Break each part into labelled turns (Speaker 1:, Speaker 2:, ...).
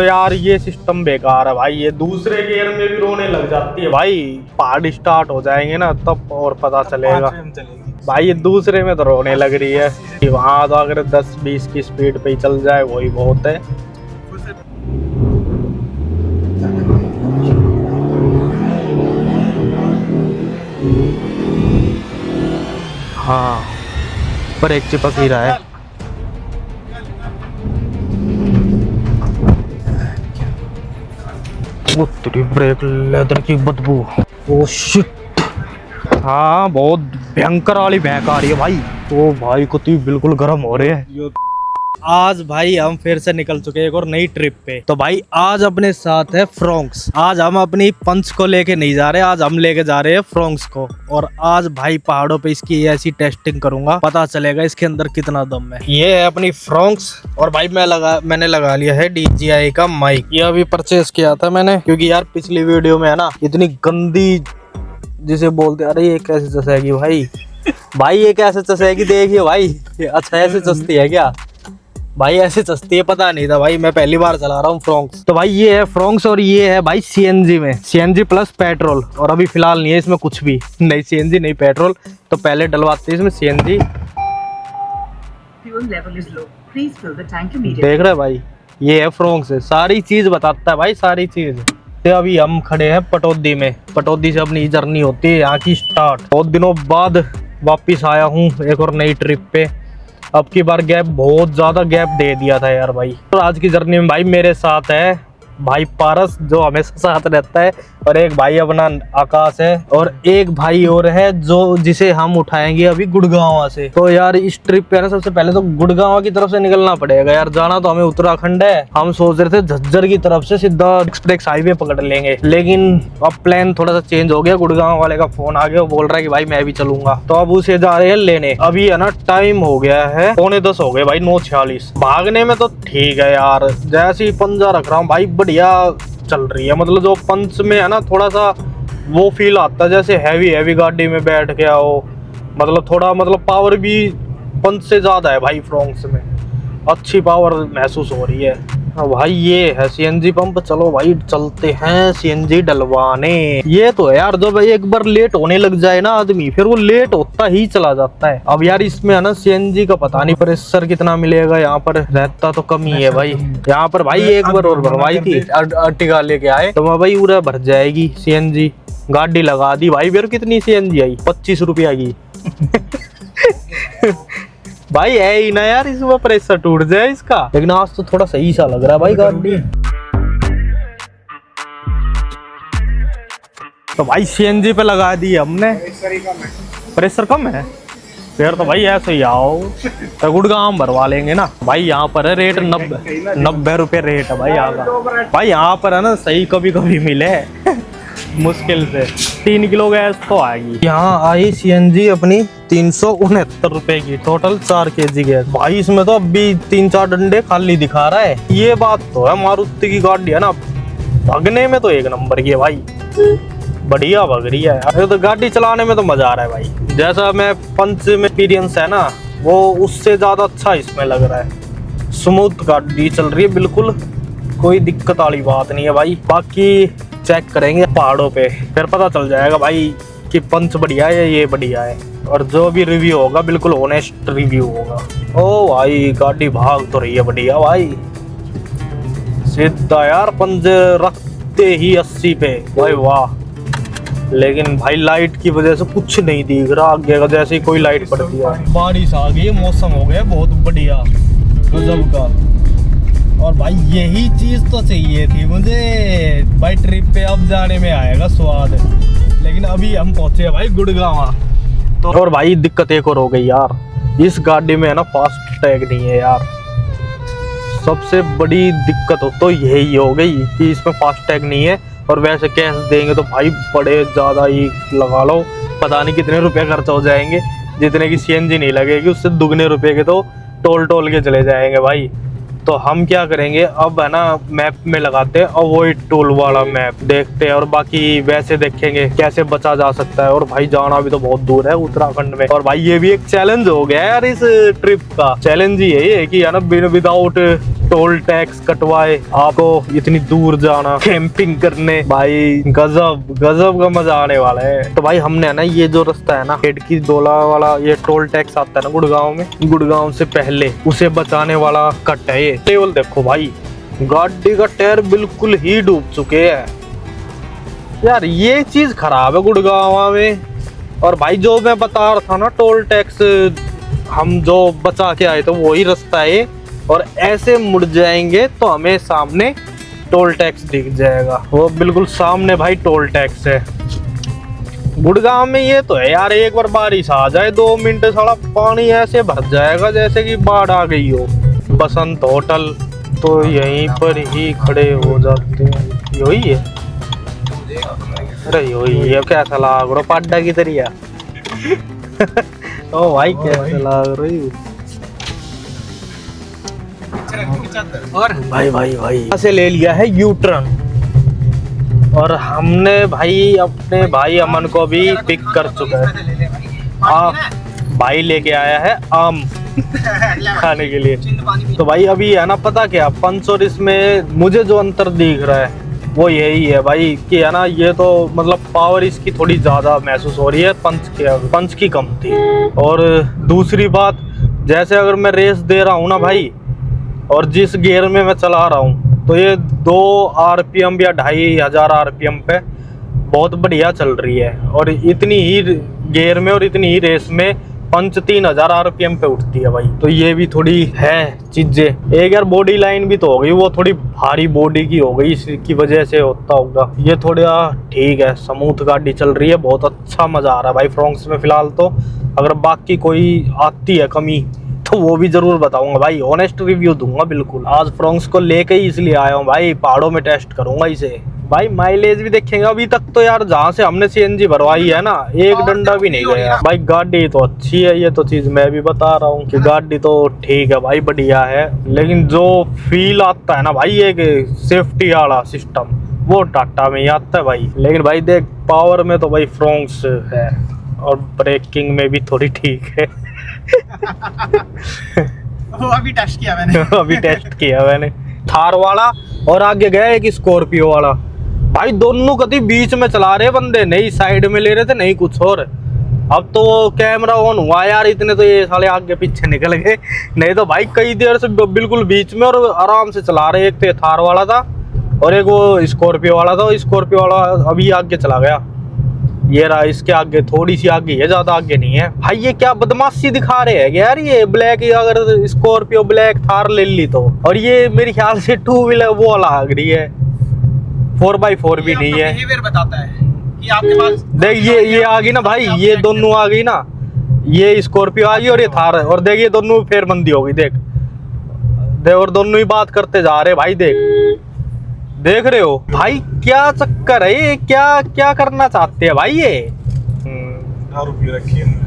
Speaker 1: तो यार ये सिस्टम बेकार है भाई, ये दूसरे गियर में भी रोने लग जाती है भाई। पहाड़ स्टार्ट हो जाएंगे ना तब और पता चलेगा भाई। ये दूसरे में तो रोने लग रही है कि वहाँ तो अगर 10-20 की स्पीड पे ही चल जाए वही बहुत है। हाँ ब्रेक चिपक ही रहा है। वो तेरी ब्रेक लेदर की बदबू। ओ शिट, हाँ बहुत भयंकर वाली महक आ रही है भाई। ओ भाई कुत्ती बिल्कुल गर्म हो रहे हैं। आज भाई हम फिर से निकल चुके हैं एक और नई ट्रिप पे। तो भाई आज अपने साथ है फ्रोंक्स। आज हम अपनी पंच को लेके नहीं जा रहे, आज हम लेके जा रहे हैं फ्रोंक्स को। और आज भाई पहाड़ों पे इसकी ऐसी टेस्टिंग करूंगा, पता चलेगा इसके अंदर कितना दम है। ये है अपनी फ्रोंक्स। और भाई मैंने लगा लिया है DJI का माइक। ये अभी परचेज किया था मैंने, क्योंकि यार पिछली वीडियो में है ना इतनी गंदी जिसे बोलते, अरे ये कैसे चसेगी भाई। भाई ये कैसे चसेगी देखिए भाई। अच्छा ऐसे चसती है क्या भाई? ऐसे चसती है, पता नहीं था भाई, मैं पहली बार चला रहा हूँ फ्रोंक्स। तो भाई ये है फ्रोंक्स और ये है भाई CNG में, CNG प्लस पेट्रोल। और अभी फिलहाल नहीं है इसमें कुछ भी, नहीं CNG नहीं पेट्रोल। तो पहले डलवाते हैं इसमें CNG। देख रहे भाई, ये है फ्रोंक्स है, सारी चीज बताता है भाई, सारी चीज। तो अभी हम खड़े हैं पटौदी में। पटौदी से अपनी जर्नी होती है यहाँ की स्टार्ट। बहुत दिनों बाद वापिस आया हूँ एक और नई ट्रिप पे। अब की बार गैप, बहुत ज्यादा गैप दे दिया था यार भाई। तो आज की जर्नी में भाई मेरे साथ है भाई पारस, जो हमेशा साथ रहता है, और एक भाई अपना आकाश है, और एक भाई और है जो जिसे हम उठाएंगे अभी गुड़गांव से। तो यार इस ट्रिप पे ना सबसे पहले तो गुड़गांव की तरफ से निकलना पड़ेगा यार। जाना तो हमें उत्तराखंड है, हम सोच रहे थे झज्जर की तरफ से सीधा एक्सप्रेस हाईवे पकड़ लेंगे, लेकिन अब प्लान थोड़ा सा चेंज हो गया। गुड़गांव वाले का फोन आ गया, वो बोल रहा है कि भाई मैं भी चलूंगा। तो अब उसे जा रहे हैं लेने। अभी है ना टाइम हो गया है 9:45 हो गए भाई, 9:46। भागने में तो ठीक है यार, जैसे ही पंजा रख रहा हूँ भाई बढ़िया चल रही है। मतलब जो पंच में है ना थोड़ा सा वो फील आता है जैसे हैवी गाड़ी में बैठ के आओ। मतलब थोड़ा पावर भी पंच से ज्यादा है भाई फ्रोंक्स में, अच्छी पावर महसूस हो रही है। भाई ये है CNG पंप। चलो भाई चलते हैं CNG डलवाने। ये तो है यार, जब एक बार लेट होने लग जाए ना आदमी, फिर वो लेट होता ही चला जाता है। अब यार इसमें है ना CNG का पता नहीं प्रेशर कितना मिलेगा, यहाँ पर रहता तो कम ही है भाई। यहाँ पर भाई एक बार और भरवाई थी, अर्टिगा लेके आए तो भाई पूरा भर जाएगी CNG। गाड़ी लगा दी भाई, फिर कितनी CNG आई? 25 रुपया की। भाई है ही ना यार, इसमें प्रेशर टूट जाए इसका। लेकिन आज तो थोड़ा सही सा लग रहा है भाई गाड़ी। तो भाई CNG पे लगा दी हमने, प्रेशर कम है फिर तो भाई ऐसे ही आओ तो गुड़गांव भरवा लेंगे ना भाई। यहाँ पर है रेट 90 रुपये रेट है भाई यहाँ का। भाई यहाँ पर है ना सही कभी कभी मिले मुश्किल से 3 किलो गैस तो आएगी। यहाँ आई CNG अपनी 369 रुपए की, टोटल 4 kg गैस। भाई इसमें तो अभी 3-4 डंडे खाली दिखा रहा है। ये बात तो है, मारुति की गाड़ी है ना भगने में तो एक नंबर की है भाई, बढ़िया भग रही है। अरे तो गाड़ी चलाने में तो मजा आ रहा है भाई। जैसा मैं पंच में एक्सपीरियंस है ना वो उससे ज्यादा अच्छा इसमें लग रहा है। स्मूथ गाड़ी चल रही है बिल्कुल, कोई दिक्कत वाली बात नहीं है भाई। बाकी चेक करेंगे पहाड़ों पे, फिर पता चल जाएगा भाई कि पंच बढ़िया है या ये बढ़िया है। और जो भी रिव्यू होगा बिल्कुल ऑनेस्ट रिव्यू होगा। ओ भाई गाड़ी भाग तो रही है बढ़िया भाई, सीधा यार पंच रखते ही 80 पे भाई, वाह। लेकिन भाई लाइट की वजह से कुछ नहीं दिख रहा आगे का, जैसे ही कोई लाइट पड़ती है। बारिश आ गई, मौसम हो गया बहुत बढ़िया गजब का। और भाई यही चीज तो चाहिए थी मुझे भाई ट्रिप पे, अब जाने में आएगा स्वाद। लेकिन अभी हम पहुंचे हैं भाई गुड़गांव। तो और भाई दिक्कत एक और हो गई यार, इस गाड़ी में है ना फास्ट टैग नहीं है यार। सबसे बड़ी दिक्कत तो यही हो गई कि इसमें फास्ट टैग नहीं है। और वैसे कैश देंगे तो भाई बड़े ज्यादा ही लगा लो, पता नहीं कितने रुपए खर्च हो जाएंगे। जितने की CNG नहीं लगेगी उससे दुगने रुपए के तो टोल के चले जाएंगे भाई। तो हम क्या करेंगे अब है ना मैप में लगाते हैं अवॉइड टोल वाला मैप, देखते हैं और बाकी वैसे देखेंगे कैसे बचा जा सकता है। और भाई जाना भी तो बहुत दूर है उत्तराखंड में। और भाई ये भी एक चैलेंज हो गया यार इस ट्रिप का। चैलेंज ही है कि है ना विदाउट टोल टैक्स कटवाए, आपको इतनी दूर जाना कैंपिंग करने, भाई गजब गजब का मजा आने वाला है। तो भाई हमने ना ये जो रास्ता है ना खिड़की डोला वाला, ये टोल टैक्स आता है ना गुड़गांव में, गुड़गांव से पहले उसे बचाने वाला कट है ये। टेबल देखो भाई, गाड़ी का टायर बिल्कुल ही डूब चुके हैं यार, ये चीज खराब है गुड़गांव में। और भाई जो मैं बता रहा था ना टोल टैक्स हम जो बचा के आए तो वही रास्ता है, और ऐसे मुड़ जाएंगे तो हमें सामने टोल टैक्स दिख जाएगा, वो बिल्कुल सामने भाई टोल टैक्स है। गुड़गांव में ये तो है यार, एक बार बारिश आ जाए 2 मिनट साला पानी ऐसे भर जाएगा जैसे कि बाढ़ आ गई हो। बसंत होटल तो यहीं पर ही खड़े हो जाते हैं, यही है। अरे यही है, कैसा लग रहा पाड्डा की तरिया ओ भाई कैसा लग रही। और भाई भाई भाई से ले लिया है यू टर्न, और हमने भाई अपने भाई अमन को भी पिक कर चुका है। भाई लेके आया है आम खाने के लिए। तो भाई अभी है ना पता क्या पंच और इसमें मुझे जो अंतर दिख रहा है वो यही है भाई कि है ना, ये तो मतलब पावर इसकी थोड़ी ज्यादा महसूस हो रही है, पंच की कम थी। और दूसरी बात, जैसे अगर मैं रेस दे रहा हूँ ना भाई, और जिस गियर में मैं चला रहा हूँ तो ये 2 RPM या 2500 RPM पे बहुत बढ़िया चल रही है, और इतनी ही गियर में और इतनी ही रेस में पंच 3000 RPM पे उठती है भाई। तो ये भी थोड़ी है चीजें। एक यार बॉडी लाइन भी तो हो गई, वो थोड़ी भारी बॉडी की हो गई, इसकी वजह से होता होगा। ये थोड़ा ठीक है, स्मूथ गाड़ी चल रही है, बहुत अच्छा मजा आ रहा है भाई फ्रोंक्स में फिलहाल तो। अगर बाकी कोई आती है कमी तो वो भी जरूर बताऊंगा भाई, ऑनेस्ट रिव्यू दूंगा बिल्कुल। आज फ्रोंक्स को लेके ही इसलिए आया हूँ भाई, पहाड़ों में टेस्ट करूंगा इसे भाई। माइलेज भी देखेंगे। अभी तक तो यार जहाँ से हमने CNG भरवाई है ना, एक डंडा भी नहीं गया भाई। गाड़ी तो अच्छी है, ये तो चीज मैं भी बता रहा हूँ कि गाड़ी तो ठीक है भाई, बढ़िया है। लेकिन जो फील आता है ना भाई एक सेफ्टी वाला सिस्टम, वो टाटा में ही आता है भाई। लेकिन भाई देख पावर में तो भाई फ्रोंक्स है, और ब्रेकिंग में भी थोड़ी ठीक है
Speaker 2: वो अभी टेस्ट किया मैंने
Speaker 1: अभी टेस्ट किया मैंने। थार वाला और आगे गया एक स्कॉर्पियो वाला, भाई दोनों कभी बीच में चला रहे बंदे, नहीं साइड में ले रहे थे नहीं कुछ और। अब तो कैमरा ऑन हुआ यार, इतने तो ये साले आगे पीछे निकल गए, नहीं तो भाई कई देर से बिल्कुल बीच में और आराम से चला रहे। एक तो थार वाला था और एक वो स्कॉर्पियो वाला था। स्कॉर्पियो वाला अभी आगे चला गया, ये रहा इसके आगे, थोड़ी सी आगे है, ज्यादा आगे नहीं है भाई। ये क्या बदमाशी दिखा रहे हैं यार, ये ब्लैक, अगर स्कॉर्पियो ब्लैक थार ले ली तो। और ये मेरे ख्याल से 2 व्हीलर वो लग रही है, 4x4 भी नहीं है।
Speaker 2: बिहेवियर बताता है कि आपके पास
Speaker 1: देख ये आ गई ना भाई, ये दोनों आ गई ना, ये स्कॉर्पियो आ गई और ये थार है, और देख ये दोनों फेरबंदी हो गई। देख और दोनों ही बात करते जा रहे भाई। देख रहे हो भाई क्या चक्कर है, ये क्या करना चाहते हैं भाई। ये
Speaker 3: दारू पी रखी है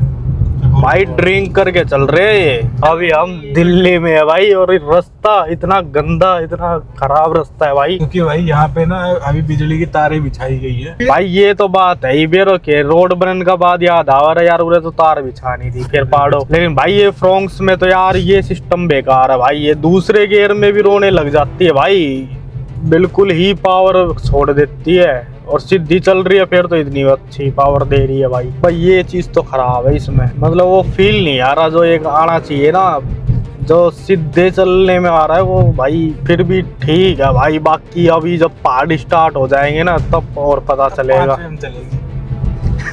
Speaker 1: भाई, ड्रिंक करके चल रहे हैं। अभी हम दिल्ली में है भाई, और रास्ता इतना गंदा, इतना खराब रास्ता है भाई।
Speaker 3: क्योंकि भाई यहाँ पे ना अभी बिजली की तारें बिछाई गई है
Speaker 1: भाई। ये तो बात है बेरो के रोड बनने का बाद याद आ रहा है यार, उन्हें तो तार बिछानी थी फिर पहाड़ों। लेकिन भाई ये फ्रोंक्स में तो यार ये सिस्टम बेकार है भाई। ये दूसरे गियर में भी रोने लग जाती है भाई, बिल्कुल ही पावर छोड़ देती है, और सीधी चल रही है फिर तो इतनी अच्छी पावर दे रही है भाई। ये चीज तो खराब है इसमें, मतलब वो फील नहीं आ रहा जो एक आना चाहिए ना, जो सीधे चलने में आ रहा है वो भाई। फिर भी ठीक है भाई, बाकी अभी जब पहाड़ स्टार्ट हो जाएंगे ना तब और पता चलेगा।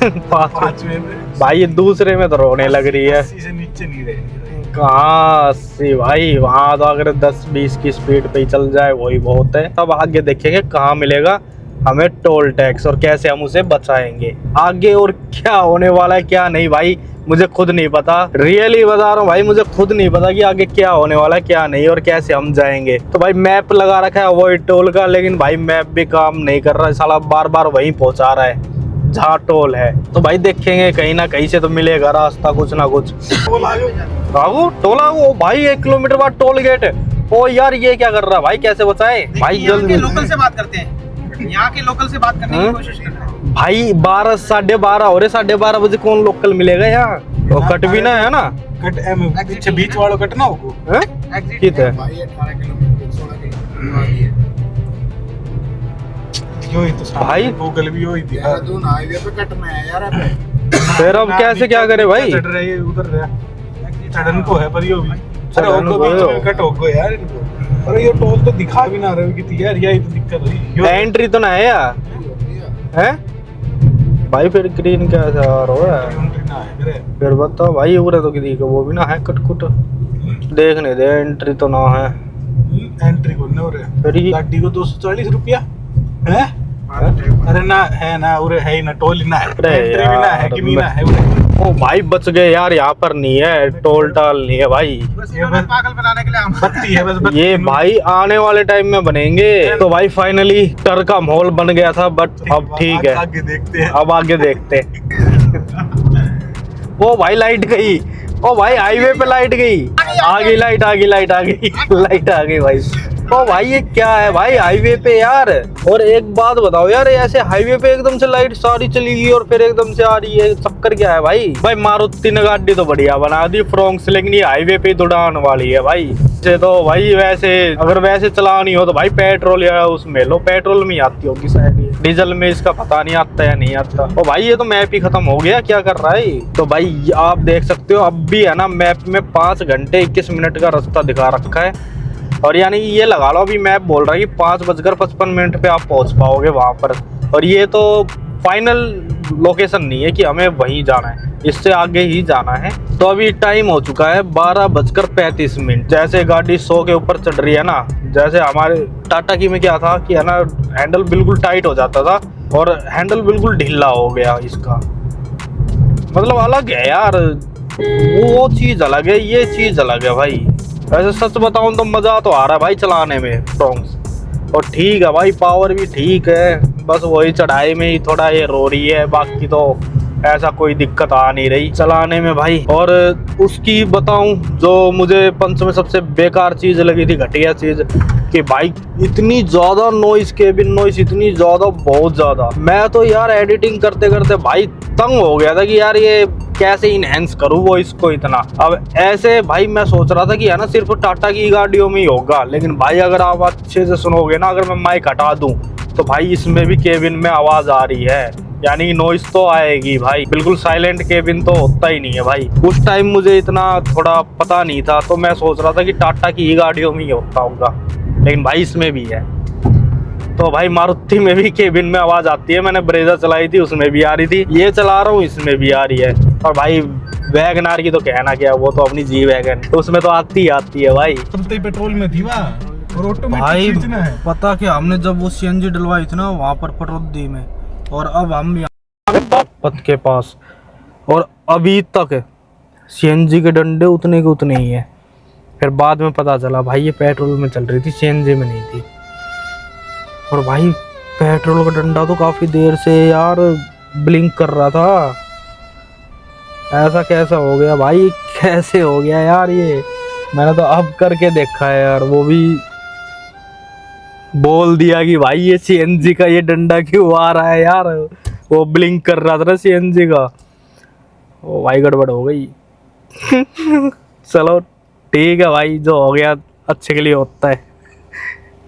Speaker 3: 5वें में
Speaker 1: भाई ये दूसरे में तो रोने लग रही है,
Speaker 3: से नीचे नहीं रहेगी
Speaker 1: कहाँ से भाई। वहां तो अगर 10-20 की स्पीड पे ही चल जाए वही बहुत है। तब आगे देखेंगे कहाँ मिलेगा हमें टोल टैक्स और कैसे हम उसे बचाएंगे आगे। और क्या होने वाला है क्या नहीं भाई, मुझे खुद नहीं पता, रियली बता रहा हूँ भाई, मुझे खुद नहीं पता कि आगे क्या होने वाला है क्या नहीं, और कैसे हम जाएंगे। तो भाई मैप लगा रखा है अवॉइड टोल का, लेकिन भाई मैप भी काम नहीं कर रहा है साला, बार बार वहीं पहुंचा रहा है जहाँ टोल है। तो भाई देखेंगे कहीं ना कहीं से तो मिलेगा रास्ता कुछ ना कुछ। टोल आगो भाई, 1 किलोमीटर बाद टोल गेट है। ओ यार ये क्या कर रहा है भाई, कैसे बचाए भाई। जल्दी
Speaker 2: लोकल से बात करते हैं, यहाँ के लोकल से बात करने की कोशिश करते हैं
Speaker 1: भाई। 12 साढ़े 12 हो रहे, 12:30 बजे कौन लोकल मिलेगा यहाँ। वो कट भी ना है ना,
Speaker 3: कट पीछे बीच वालों कट ना होगा
Speaker 1: कित है
Speaker 2: भाई 18 किलोमीटर
Speaker 3: यो ही तो सामने
Speaker 1: भाई।
Speaker 3: गूगल भी यो ही थी यार।
Speaker 2: देहरादून हाईवे पे कटना है यार अबे।
Speaker 1: फिर अब कैसे क्या करे भाई?
Speaker 3: चढ़ रहा है ये उधर रहा चढ़न को है पर यो भी अरे
Speaker 1: चढ़न
Speaker 3: होगो
Speaker 1: को
Speaker 3: बीच
Speaker 1: है।
Speaker 3: में कट होगो यार इनको। अरे ये टोल तो दिखा भी ना रहे हो कितनी यार यही तो दिक्कत हुई यो
Speaker 1: एंट्री तो ना है यार, है भाई? फिर ग्रीन कैसे आ रहा है?
Speaker 3: एंट्री ना है मेरे।
Speaker 1: फिर बताओ भाई, उरे तो किसी का वो भी ना है कटकुट, देखने दे, एंट्री तो ना है।
Speaker 3: एंट्री करने हो रहे
Speaker 1: फिर ये
Speaker 3: गाड़ी को 240 रुपया है। अरे ना है ना उरे है ही ना टोल ही ना है
Speaker 1: अरे
Speaker 3: एंट्री भी ना है
Speaker 1: यार,
Speaker 3: कि भी ना है उरे।
Speaker 1: ओ भाई बच गए यार, यहाँ पर नहीं है टोल टाल नहीं है भाई।
Speaker 2: बस इन्होंने पागल बनाने के लिए हम
Speaker 3: बत्ती है बस बत्ती।
Speaker 1: ये भाई आने वाले टाइम में बनेंगे। तो भाई फाइनली टर का माहौल बन गया था, बट अब ठीक है,
Speaker 3: आगे देखते हैं।
Speaker 1: अब आगे देखते हैं। ओ भाई लाइट गई, ओ भाई हाईवे पे लाइट गई, आ गई लाइट, आ गई लाइट, आ गई लाइट, आ गई भाई। ओ भाई ये क्या है भाई हाईवे पे यार? और एक बात बताओ यार, ऐसे हाईवे पे एकदम से लाइट सारी चली गई और फिर एकदम से आ रही है, चक्कर क्या है भाई? भाई मारुति ने गाड़ी तो बढ़िया बना दी फ्रोंक्स, लेकिन ये हाईवे पे तो उड़ाने वाली है भाई। से तो भाई वैसे अगर वैसे चलानी हो तो भाई पेट्रोल या उसमें लो, पेट्रोल में ही आती होगी शायद, ये डीजल में इसका पता नहीं आता या नहीं आता। ओ भाई ये तो मैप ही खत्म हो गया, क्या कर रहा है? तो भाई आप देख सकते हो अब भी है ना, मैप में 5 घंटे 21 मिनट का रास्ता दिखा रखा है, और यानी ये लगा लो अभी मैप बोल रहा है कि 5:55 पे आप पहुंच पाओगे वहां पर। और ये तो फाइनल लोकेशन नहीं है कि हमें वहीं जाना है, इससे आगे ही जाना है। तो अभी टाइम हो चुका है 12:35। जैसे गाड़ी 100 के ऊपर चढ़ रही है ना, जैसे हमारे टाटा की में क्या था कि है ना, हैंडल बिल्कुल टाइट हो जाता था और हैंडल बिल्कुल ढीला हो गया इसका, मतलब अलग है यार, वो चीज अलग है, ये चीज अलग है भाई। वैसे सच बताऊं तो मजा तो आ रहा है भाई चलाने में फ्रोंक्स, और ठीक है भाई पावर भी ठीक है, बस वही चढ़ाई में ही थोड़ा ये रो रही है, बाकी तो ऐसा कोई दिक्कत आ नहीं रही चलाने में भाई। और उसकी बताऊं जो मुझे पंच में सबसे बेकार चीज लगी थी, घटिया चीज, कि भाई इतनी ज्यादा नॉइस, केबिन नॉइस इतनी ज्यादा, बहुत ज्यादा। मैं तो यार एडिटिंग करते करते भाई तंग हो गया था कि यार ये कैसे इनहेंस करूँ वो इसको इतना। अब ऐसे भाई मैं सोच रहा था कि है ना सिर्फ टाटा की गाड़ियों में ही होगा, लेकिन भाई अगर आप अच्छे से सुनोगे ना, अगर मैं माइक हटा दूं तो भाई इसमें भी केबिन में आवाज आ रही है, यानी नॉइस तो आएगी भाई। बिल्कुल साइलेंट केबिन तो होता ही नहीं है भाई। उस टाइम मुझे इतना थोड़ा पता नहीं था, तो मैं सोच रहा था कि टाटा की ही गाड़ियों में ही होता होगा, लेकिन भाई इसमें भी है। तो भाई मारुति में भी केबिन में आवाज आती है, मैंने ब्रेजा चलाई थी उसमें भी आ रही थी, ये चला रहा हूँ इसमें भी आ रही है। और भाई वैगनार की तो कहना क्या, वो तो अपनी जी वैगन, तो उसमें तो आती है भाई।
Speaker 3: तुम तो पेट्रोल में थी वहाँ और
Speaker 1: भाई
Speaker 3: ऑटोमेटिक खींचना है।
Speaker 1: पता क्या, हमने जब वो सीएनजी डलवाई थी ना वहाँ पर पटौदी में, और अब हम यहाँ पथ के पास, और अभी तक सीएनजी के डंडे उतने के उतने ही है। फिर बाद में पता चला भाई ये पेट्रोल में चल रही थी, सीएनजी में नहीं थी। और भाई पेट्रोल का डंडा तो काफी देर से यार ब्लिंक कर रहा था, ऐसा कैसा हो गया भाई, कैसे हो गया यार ये? मैंने तो अब करके देखा है यार, वो भी बोल दिया कि भाई ये सीएनजी का ये डंडा क्यों आ रहा है यार, वो ब्लिंक कर रहा था सीएनजी का। ओ भाई गड़बड़ हो गई। चलो ठीक है भाई, जो हो गया अच्छे के लिए होता है,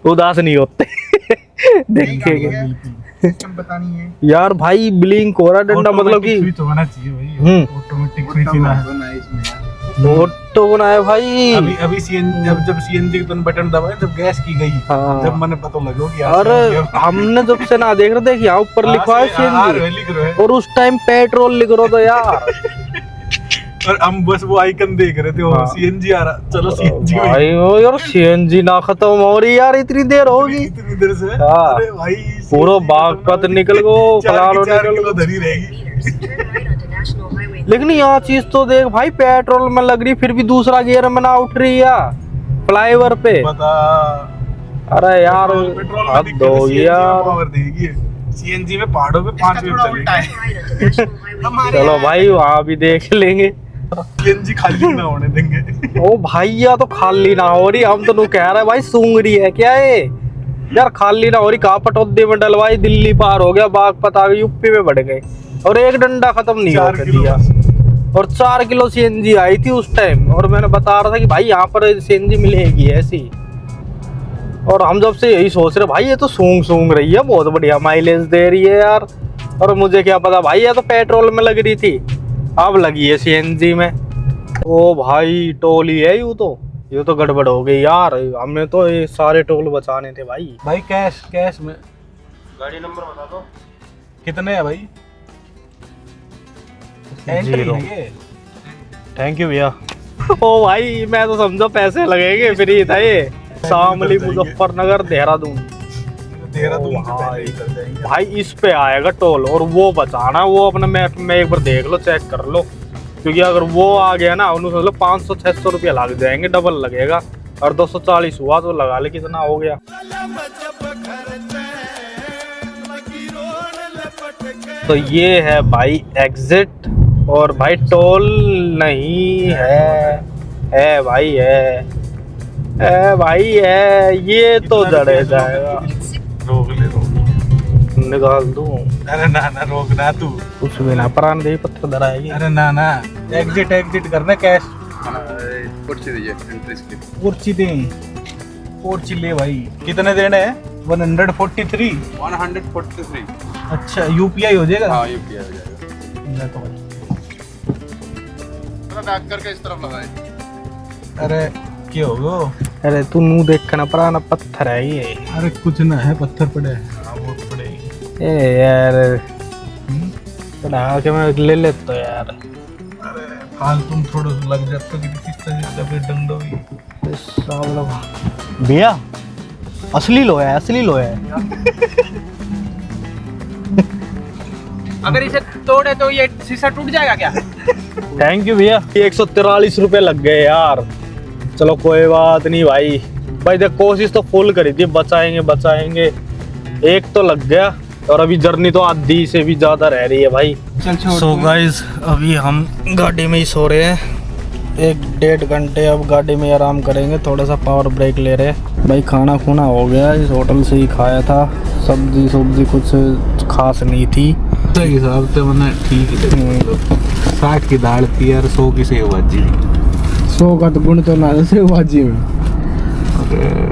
Speaker 1: उदास नहीं होते। देखेंगे
Speaker 2: सिस्टम पता नहीं है
Speaker 1: यार भाई, ब्लिंक हो रहा डंडा, मतलब कि
Speaker 3: स्विच होना चाहिए भाई, ऑटोमेटिक स्विच ही ना है।
Speaker 1: ऑटो बनाया भाई।
Speaker 3: अभी सीएनजी जब सीएनजी का बटन दबाए जब गैस की गई,
Speaker 1: हाँ।
Speaker 3: जब मैंने पता लगा कि यार
Speaker 1: अरे
Speaker 3: CNG
Speaker 1: हमने जब से ना देख रहे थे यहाँ ऊपर लिखा है सीएनजी,
Speaker 3: लिख रहे हैं
Speaker 1: और उस टाइम पेट्रोल लिख रहा था यार।
Speaker 3: और हम बस वो आइकन देख रहे थे,
Speaker 1: हाँ।
Speaker 3: सीएनजी आ रहा, चलो सीएनजी
Speaker 1: भाई वो यार सीएनजी ना खत्म हो रही यार, इतनी देर होगी।
Speaker 3: इतनी देर से।
Speaker 1: हाँ।
Speaker 3: अरे भाई
Speaker 1: पूरा बागपत निकल गो, फलानो
Speaker 3: 4
Speaker 1: निकल
Speaker 3: किलो
Speaker 1: गो।
Speaker 3: धरी रहेगी।
Speaker 1: लेकिन यहाँ चीज तो देख भाई, पेट्रोल में लग रही फिर भी दूसरा गियर में ना उठ रही है फ्लाईओवर पे।
Speaker 3: बता
Speaker 1: अरे यार
Speaker 3: पेट्रोल में
Speaker 1: हद
Speaker 3: दिक्कत
Speaker 1: हो
Speaker 3: है,
Speaker 1: यार।
Speaker 3: पावर देगी सीएनजी में पहाड़ों पे 5
Speaker 2: इसका
Speaker 3: मिनट
Speaker 2: थोड़ा उल्टा
Speaker 3: चलेगी।
Speaker 2: है हमारे
Speaker 1: चलो
Speaker 2: यहाँ
Speaker 1: भाई वहाँ भी देख लेंगे।
Speaker 3: सीएनजी खाली ना होने देंगे।
Speaker 1: ओ भैया तो खाली ना हो रही, हम तो नू कह रहे भाई सूंघ रही है क्या है यार, खाली ना हो रही। कहाँ पटौदी में डलवाई, दिल्ली पार हो गया, बागपत आ गई, यूपी में बढ़ गए, और एक डंडा खत्म नहीं
Speaker 3: 4
Speaker 1: होने
Speaker 3: किलो
Speaker 1: दिया। और 4 किलो सीएनजी आई थी उस टाइम, और मैंने बता रहा था कि भाई यहाँ पर सीएनजी मिलेगी ऐसी। और हम जब से यही सोच रहे भाई ये तो सूंघ सूंघ रही है, बहुत बढ़िया माइलेज दे रही है यार। और मुझे क्या पता भाई ये तो पेट्रोल में लग रही थी, अब लगी है सीएनजी में। ओ भाई टोल ही है यूं तो, ये तो गड़बड़ हो गई यार। हमने तो ये सारे टोल बचाने थे भाई।
Speaker 3: भाई कैश में
Speaker 2: गाड़ी नंबर बता दो
Speaker 3: कितने है भाई? Entry
Speaker 1: zero.
Speaker 3: है ये।
Speaker 1: थैंक यू भैया। ओ भाई मैं तो समझो पैसे लगेंगे, फ्री था ये। शामली, मुजफ्फरनगर, देहरादून।
Speaker 3: देहरादून
Speaker 1: ओ
Speaker 3: से पहले ही कर जाएंगे।
Speaker 1: भाई इस पे आएगा टोल, और वो बचाना, वो अपने मैप में एक बार देख लो, चेक कर लो, क्योंकि अगर वो आ गया ना उन्हें समझ लो 500-600 रुपया लग जाएंगे, डबल लगेगा। और 240 हुआ तो लगा ले कितना हो गया। तो ये है भाई एग्जिट, और भाई टोल नहीं है भाई, है भाई, है ये तो जड़े जाएगा।
Speaker 3: रोक ले
Speaker 1: निकाल दूं?
Speaker 3: अरे ना रोक ना तू।
Speaker 1: कुछ भी ना, प्राण दे पत्थर धराएगी।
Speaker 3: अरे ना एग्जिट करना कैश।
Speaker 4: पर्ची दीजिए एंट्री की।
Speaker 3: पर्ची दे, पर्ची ले भाई। कितने देने हैं? 143।
Speaker 4: 143।
Speaker 3: अच्छा यूपीआई हो जाएगा?
Speaker 4: हाँ यूपीआई हो जाएगा।
Speaker 3: ले तो भाई।
Speaker 4: बैक करके इस तरफ लगाए।
Speaker 3: अरे क्या होगा?
Speaker 1: अरे तू नू देख के ना, प्राण पत्थर है ये।
Speaker 3: अरे कुछ ना है, पत्थर पड़े हैं। हाँ वो तो पड़े ही।
Speaker 1: ए यार बना के मैं ले लेता यार।
Speaker 3: अरे हाल तुम थोड़ा सा लग जाता कि किस फिर डंडो भी।
Speaker 1: भैया असली लोया है, असली लोया है।
Speaker 2: अगर इसे तोड़े तो ये शीशा टूट जाएगा क्या?
Speaker 1: थैंक यू भैया। 143 रुपए लग गए यार। चलो कोई बात नहीं भाई। भाई देख कोशिश तो फुल करी थी, बचाएंगे। एक तो लग गया, और अभी जर्नी तो आधी से भी ज्यादा रह रही है भाई। सो गाइस अभी हम गाड़ी में ही सो रहे हैं, 1-1.5 घंटे अब गाड़ी में आराम करेंगे, थोड़ा सा पावर ब्रेक ले रहे हैं। भाई खाना खुना हो गया, इस होटल से ही खाया था। सब्जी कुछ खास नहीं थी।
Speaker 3: सही हिसाब से मैंने ठीक है। 60 की दाल थी यार, 100 की सेव भाजी।
Speaker 1: 100 का तो गुण तो ना सेव भाजी में।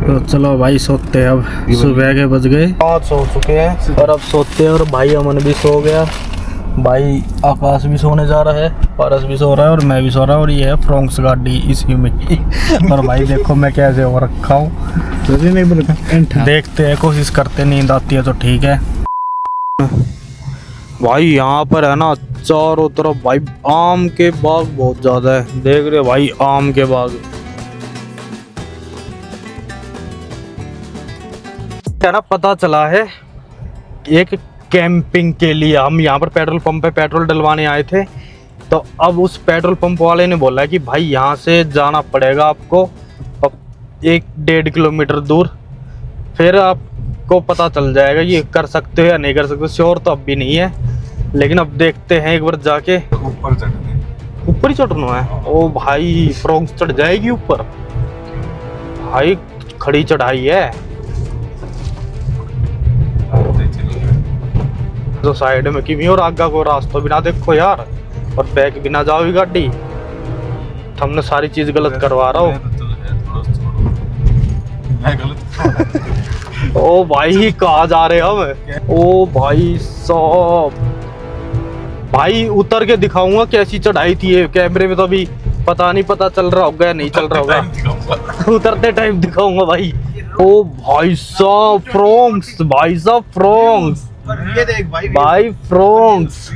Speaker 1: तो चलो भाई सोते हैं अब। सुबह के बज गए 5 हो चुके हैं, और अब सोते हैं। और भाई अमन भी सो गया, भाई आकाश भी सोने जा रहा है, पारस भी सो रहा है, और मैं भी सो रहा हूँ। और ये है फ्रोंक्स गाड़ी इसी में ही। और भाई देखो मैं कैसे हो रखा हूँ, नहीं बोलता। देखते हैं, कोशिश करते, नींद आती है तो ठीक है। भाई यहाँ पर है ना चारों तरफ भाई आम के बाग बहुत ज्यादा है, देख रहे हो भाई आम के बाग है ना। पता चला है एक कैंपिंग के लिए हम यहाँ पर पेट्रोल पंप पे पेट्रोल डलवाने आए थे, तो अब उस पेट्रोल पंप वाले ने बोला कि भाई यहाँ से जाना पड़ेगा आपको 1-1.5 किलोमीटर दूर, फिर आपको पता चल जाएगा ये कर सकते हो या नहीं कर सकते। श्योर तो अब भी नहीं है, लेकिन अब देखते हैं एक बार जाके।
Speaker 3: ऊपर चढ़ने,
Speaker 1: ऊपर ही चढ़ना है? ओ भाई फ्रोंक्स चढ़ जाएगी ऊपर भाई, खड़ी चढ़ाई है। तो साइड में की भी और आगा को रास्ता बिना देखो यार, और बैक बिना जाओगी गाड़ी। हमने सारी चीज गलत करवा रहा हूँ। ओ भाई कहाँ जा रहे हम? ओ भाई साहब, भाई उतर के दिखाऊंगा कैसी चढ़ाई थी ये। कैमरे में तो अभी पता नहीं, पता चल रहा होगा या नहीं चल रहा होगा। उतरते टाइम दिखाऊंगा भाई। ओ भाई साहब फ्रोंक्स, भाई साहब फ्रोंक्स,
Speaker 2: ये देख
Speaker 1: भाई फ्रोंक्स।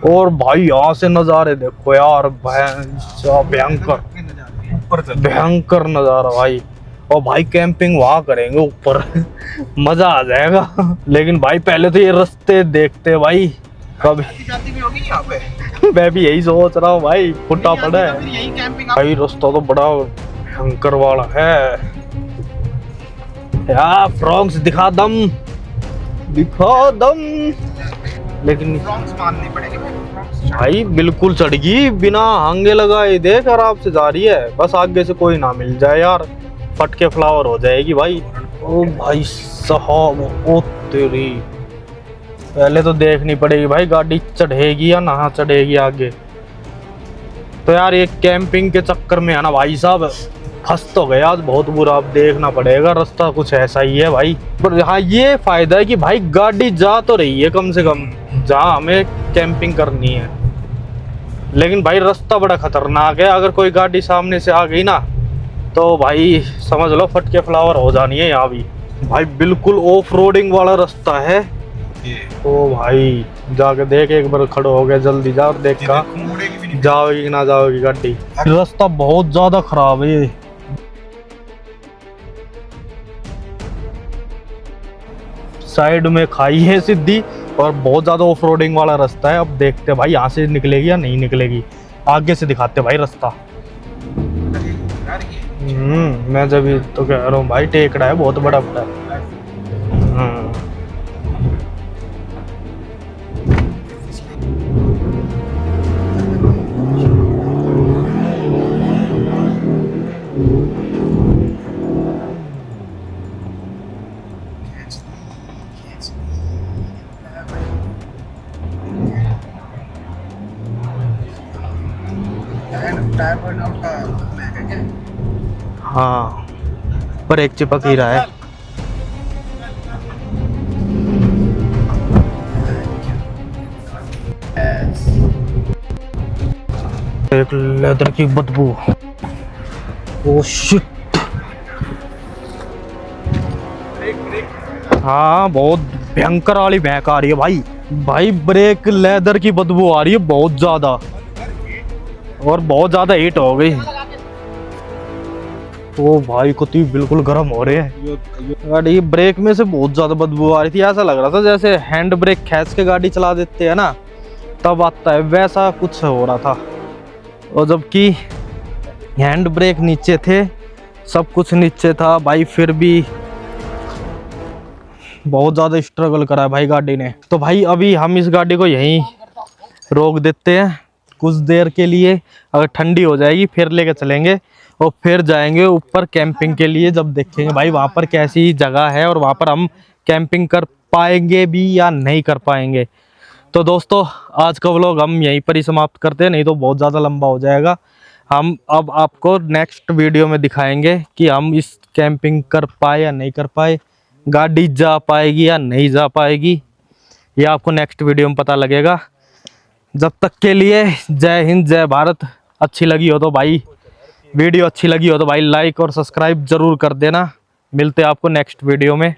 Speaker 1: और भाई यहाँ से नजारे देखो यार, भयंकर भयंकर नजारा भाई। और भाई कैंपिंग वहाँ करेंगे ऊपर। मजा आ जाएगा। लेकिन भाई पहले तो ये रास्ते देखते भाई कभी।
Speaker 2: जाती भी होगी यहाँ पे।
Speaker 1: मैं भी यही सोच रहा हूँ भाई, फुटा पड़ा है
Speaker 2: फिर यही कैंपिंग।
Speaker 1: भाई। रास्ता तो बड़ा भयंकर वाला है यार। फ्रोंक्स दिखा दम। लेकिन
Speaker 2: फ्रोंक्स माननी पड़ेगी
Speaker 1: भाई बिल्कुल चढ़गी बिना हांगे लगाए, देख आराम से जा रही है। बस आगे से कोई ना मिल जाए यार, फटके फ्लावर हो जाएगी भाई। ओ भाई साहब, ओ तेरी, पहले तो देखनी पड़ेगी भाई गाड़ी चढ़ेगी या ना चढ़ेगी आगे। तो यार ये कैंपिंग के चक्कर में है ना भाई साहब, फंस तो गया आज बहुत बुरा, अब देखना पड़ेगा, रास्ता कुछ ऐसा ही है भाई। पर हाँ ये फायदा है कि भाई गाड़ी जा तो रही है कम से कम जहाँ हमें कैंपिंग करनी है, लेकिन भाई रास्ता बड़ा खतरनाक है। अगर कोई गाड़ी सामने से आ गई ना तो भाई समझ लो फटके फ्लावर हो जानी है यहाँ भी। भाई बिल्कुल ऑफ रोडिंग वाला रास्ता है। ओ भाई जाके देख, एक बार खड़ो हो गया, जल्दी जा और देख का
Speaker 3: मुड़ेगी भी नहीं।
Speaker 1: जाओगी कि ना जाओगी गाड़ी। रास्ता बहुत ज्यादा खराब है ये। साइड में खाई है सीधी और बहुत ज्यादा ऑफ रोडिंग वाला रास्ता है। अब देखते भाई यहाँ से निकलेगी या नहीं निकलेगी, आगे से दिखाते भाई रास्ता। मैं जब तो कह रहा हूँ भाई टेकड़ा है बहुत बड़ा बड़ा। हाँ पर एक चिपक ही रहा है। एक लेदर की बदबू। Oh shit. हाँ बहुत भयंकर वाली महक आ रही है भाई। भाई ब्रेक लेदर की बदबू आ रही है बहुत ज्यादा, और बहुत ज्यादा हीट हो गई। ओ भाई कुत्ती बिल्कुल गर्म हो रहे हैं। गाड़ी ब्रेक में से बहुत ज्यादा बदबू आ रही थी, ऐसा लग रहा था जैसे हैंड ब्रेक खींच के गाड़ी चला देते हैं ना तब आता है, वैसा कुछ हो रहा था। और जबकि हैंड ब्रेक नीचे थे, सब कुछ नीचे था भाई, फिर भी बहुत ज़्यादा स्ट्रगल करा है भाई गाड़ी ने। तो भाई अभी हम इस गाड़ी को यहीं रोक देते हैं कुछ देर के लिए, अगर ठंडी हो जाएगी फिर लेके चलेंगे और फिर जाएंगे ऊपर कैंपिंग के लिए। जब देखेंगे भाई वहाँ पर कैसी जगह है और वहाँ पर हम कैंपिंग कर पाएंगे भी या नहीं कर पाएंगे। तो दोस्तों आज का व्लॉग हम यहीं पर ही समाप्त करते हैं, नहीं तो बहुत ज़्यादा लंबा हो जाएगा। हम अब आपको नेक्स्ट वीडियो में दिखाएंगे कि हम इस कैंपिंग कर पाए या नहीं कर पाए, गाड़ी जा पाएगी या नहीं जा पाएगी, ये आपको नेक्स्ट वीडियो में पता लगेगा। जब तक के लिए जय हिंद जय भारत। अच्छी लगी हो तो भाई वीडियो अच्छी लगी हो तो भाई लाइक और सब्सक्राइब जरूर कर देना। मिलते हैं आपको नेक्स्ट वीडियो में।